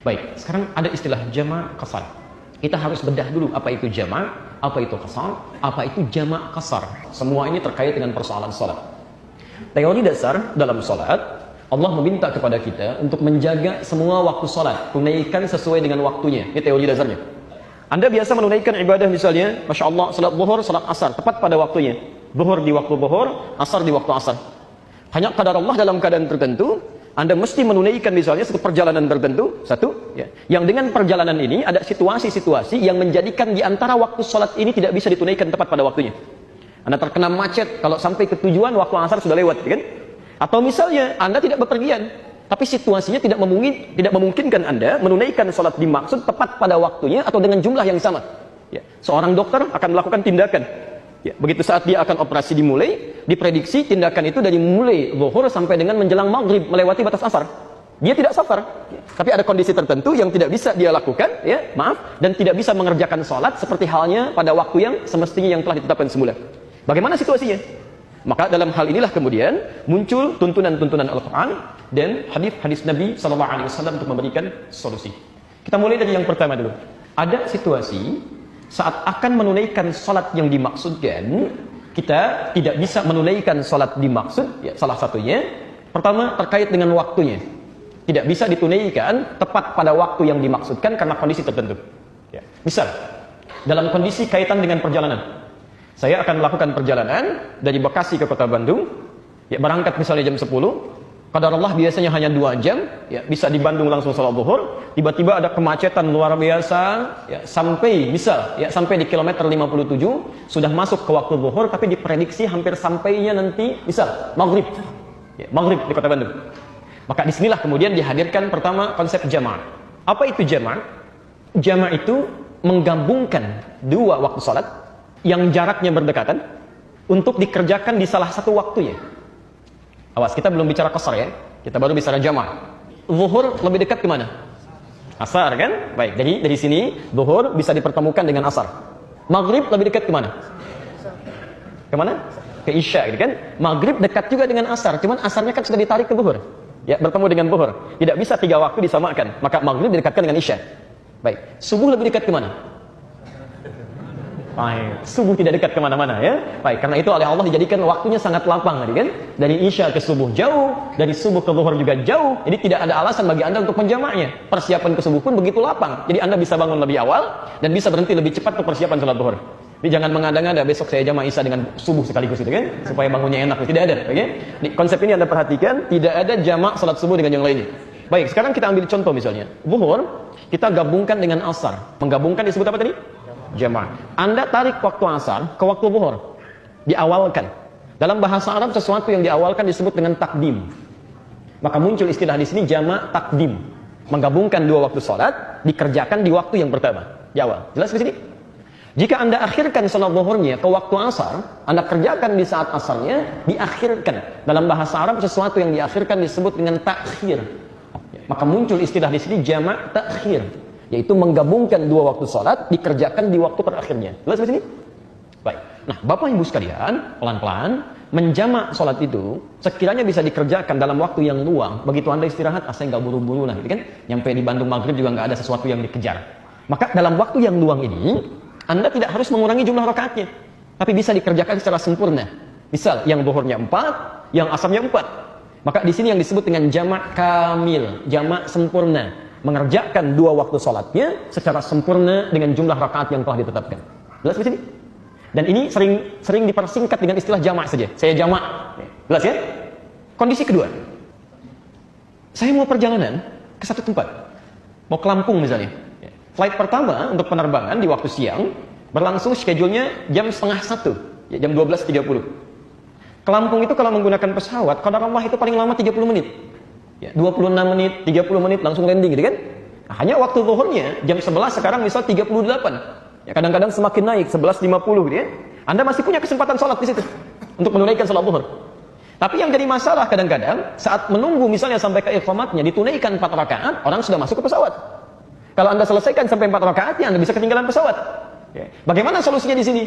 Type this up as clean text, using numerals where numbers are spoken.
Baik, sekarang ada istilah jamak qasar. Kita harus bedah dulu apa itu jamak, apa itu qasar, apa itu jamak qasar. Semua ini terkait dengan persoalan salat. Teori dasar dalam salat, Allah meminta kepada kita untuk menjaga semua waktu salat, tunaikan sesuai dengan waktunya. Ini teori dasarnya. Anda biasa menunaikan ibadah misalnya, Masya Allah, salat zuhur, salat asar, tepat pada waktunya. Zuhur di waktu zuhur, asar di waktu asar. Hanya qadar Allah dalam keadaan tertentu, Anda mesti menunaikan misalnya satu perjalanan tertentu, satu, ya. Yang dengan perjalanan ini ada situasi-situasi yang menjadikan di antara waktu sholat ini tidak bisa ditunaikan tepat pada waktunya. Anda terkena macet, kalau sampai ke tujuan waktu asar sudah lewat, kan? Atau misalnya Anda tidak bepergian, tapi situasinya tidak memungkinkan Anda menunaikan sholat dimaksud tepat pada waktunya atau dengan jumlah yang sama. Ya. Seorang dokter akan melakukan tindakan. Ya, begitu saat dia akan operasi dimulai, diprediksi tindakan itu dari mulai zuhur sampai dengan menjelang maghrib melewati batas asar. Dia tidak safar, ya, tapi ada kondisi tertentu yang tidak bisa dia lakukan, ya, maaf, dan tidak bisa mengerjakan sholat seperti halnya pada waktu yang semestinya yang telah ditetapkan semula. Bagaimana situasinya? Maka dalam hal inilah kemudian muncul tuntunan-tuntunan Al-Quran dan hadis-hadis Nabi SAW untuk memberikan solusi. Kita mulai dari yang pertama dulu. Ada situasi saat akan menunaikan salat yang dimaksudkan, kita tidak bisa menunaikan salat dimaksud, ya, salah satunya pertama terkait dengan waktunya. Tidak bisa ditunaikan tepat pada waktu yang dimaksudkan karena kondisi tertentu. Ya. Misal, dalam kondisi kaitan dengan perjalanan. Saya akan melakukan perjalanan dari Bekasi ke Kota Bandung, ya, berangkat misalnya jam 10, qadar Allah biasanya hanya 2 jam, ya, bisa di Bandung langsung salat zuhur, tiba-tiba ada kemacetan luar biasa, ya, sampai misal, ya, sampai di kilometer 57 sudah masuk ke waktu zuhur, tapi diprediksi hampir sampainya nanti misal maghrib, ya, maghrib di Kota Bandung. Maka disinilah kemudian dihadirkan pertama konsep jamak. Apa itu jamak? Jamak itu menggabungkan dua waktu salat yang jaraknya berdekatan untuk dikerjakan di salah satu waktunya. Awas, kita belum bicara qasar, ya. Kita baru bicara jamak. Zuhur lebih dekat ke mana? Asar, kan? Baik, jadi dari sini zuhur bisa dipertemukan dengan asar. Maghrib lebih dekat ke mana? Ke mana? Ke isya, gitu kan? Maghrib dekat juga dengan asar, cuman asarnya kan sudah ditarik ke zuhur. Ya, bertemu dengan zuhur. Tidak bisa 3 waktu disamakan. Maka maghrib didekatkan dengan isya. Baik, subuh lebih dekat ke mana? Baik, subuh tidak dekat kemana-mana, ya. Baik, karena itu oleh Allah dijadikan waktunya sangat lapang, kan? Dari isya ke subuh jauh, dari subuh ke zuhur juga jauh. Jadi tidak ada alasan bagi Anda untuk menjamaknya. Persiapan ke subuh pun begitu lapang. Jadi Anda bisa bangun lebih awal dan bisa berhenti lebih cepat untuk persiapan salat zuhur. Jadi jangan mengada-ngada besok saya jamak isya dengan subuh sekaligus, itu kan? Supaya bangunnya enak. Tidak ada, oke? Di konsep ini Anda perhatikan, tidak ada jamak salat subuh dengan yang lainnya. Baik, sekarang kita ambil contoh misalnya. Zuhur kita gabungkan dengan asar. Menggabungkan disebut apa tadi? Jamak. Anda tarik waktu asar ke waktu zuhur, diawalkan. Dalam bahasa Arab sesuatu yang diawalkan disebut dengan takdim. Maka muncul istilah di sini jamak takdim. Menggabungkan dua waktu salat dikerjakan di waktu yang pertama, di awal. Jelas di sini? Jika Anda akhirkan salat zuhurnya ke waktu asar, Anda kerjakan di saat asarnya, diakhirkan. Dalam bahasa Arab sesuatu yang diakhirkan disebut dengan takhir. Maka muncul istilah di sini jamak takhir, yaitu menggabungkan dua waktu salat dikerjakan di waktu terakhirnya. Jelas di sini? Baik. Nah, Bapak Ibu sekalian, pelan-pelan menjamak salat itu sekiranya bisa dikerjakan dalam waktu yang luang. Begitu Anda istirahat, saya nggak buru-buru lah, gitu kan? Nyampe di Bandung maghrib juga nggak ada sesuatu yang dikejar. Maka dalam waktu yang luang ini, Anda tidak harus mengurangi jumlah rakaatnya, tapi bisa dikerjakan secara sempurna. Misal, yang zuhurnya 4, yang asarnya 4. Maka di sini yang disebut dengan jamak kamil, jamak sempurna. Mengerjakan dua waktu sholatnya secara sempurna dengan jumlah rakaat yang telah ditetapkan. Jelas di sini? Dan ini sering dipersingkat dengan istilah jamak saja. Saya jamak. Jelas, ya? Kondisi kedua. Saya mau perjalanan ke satu tempat. Mau ke Lampung misalnya. Flight pertama untuk penerbangan di waktu siang berlangsung schedule-nya jam setengah 1, ya, jam 12.30. Ke Lampung itu kalau menggunakan pesawat, qadar Allah itu paling lama 30 menit. Ya, 26 menit, 30 menit langsung landing, gitu kan? Nah, hanya waktu zuhurnya jam 11 sekarang misal 38. Ya, kadang-kadang semakin naik 11.50, gitu ya. Anda masih punya kesempatan sholat di situ untuk menunaikan sholat zuhur. Tapi yang jadi masalah kadang-kadang saat menunggu misalnya sampai ke iqamatnya ditunaikan 4 rakaat, orang sudah masuk ke pesawat. Kalau Anda selesaikan sampai 4 rakaatnya, Anda bisa ketinggalan pesawat. Ya. Bagaimana solusinya di sini?